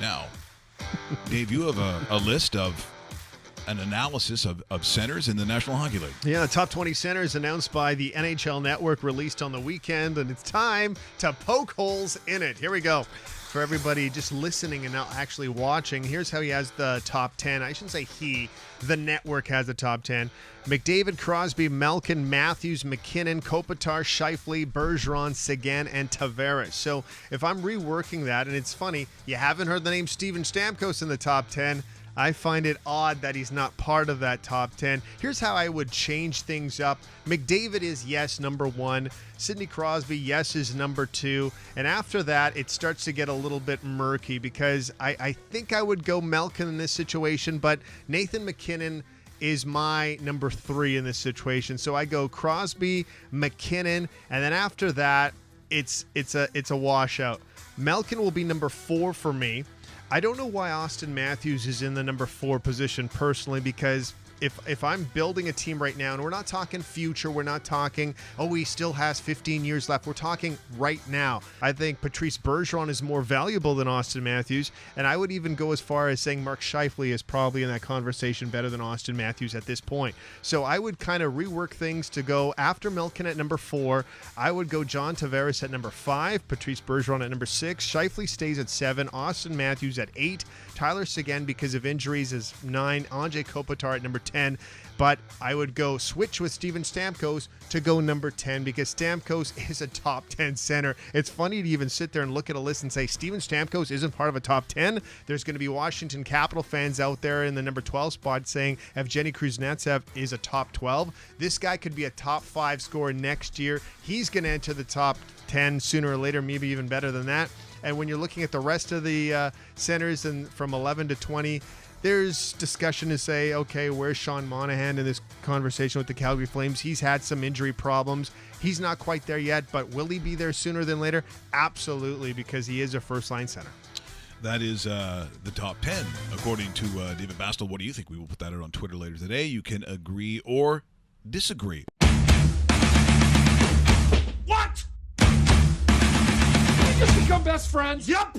Now, Dave, you have a list of an analysis of centers in the National Hockey League. Yeah, the top 20 centers announced by the NHL Network, released on the weekend, and it's time to poke holes in it. Here we go. For everybody just listening and not actually watching, here's how he has the top 10. I shouldn't say he. The network has the top 10. McDavid, Crosby, Malkin, Matthews, McKinnon, Kopitar, Scheifele, Bergeron, Seguin, and Tavares. So if I'm reworking that, and it's funny, you haven't heard the name Steven Stamkos in the top 10. I find it odd that he's not part of that top 10. Here's how I would change things up. McDavid is, yes, number 1. Sidney Crosby, yes, is number 2. And after that, it starts to get a little bit murky because I think I would go Malkin in this situation, but Nathan McKinnon is my number 3 in this situation. So I go Crosby, McKinnon, and then after that, it's a washout. Malkin will be number 4 for me. I don't know why Austin Matthews is in the number 4 position personally, because if I'm building a team right now, and we're not talking future, we're not talking, oh, he still has 15 years left. We're talking right now. I think Patrice Bergeron is more valuable than Austin Matthews, and I would even go as far as saying Mark Scheifele is probably in that conversation better than Austin Matthews at this point. So I would kind of rework things to go after Malkin at number 4. I would go John Tavares at number 5, Patrice Bergeron at number 6, Scheifele stays at 7, Austin Matthews at 8, Tyler Seguin because of injuries is 9, Anze Kopitar at number 10, but I would go switch with Steven Stamkos to go number 10 because Stamkos is a top 10 center. It's funny to even sit there and look at a list and say Steven Stamkos isn't part of a top 10. There's going to be Washington Capital fans out there in the number 12 spot saying Evgeny Kuznetsov is a top 12. This guy could be a top 5 scorer next year. He's going to enter the top 10 sooner or later, maybe even better than that. And when you're looking at the rest of the centers and from 11 to 20, there's discussion to say, okay, where's Sean Monahan in this conversation with the Calgary Flames? He's had some injury problems. He's not quite there yet, but will he be there sooner than later? Absolutely, because he is a first-line center. That is the top 10, according to David Bastel. What do you think? We will put that out on Twitter later today. You can agree or disagree. What? Did we just become best friends? Yep.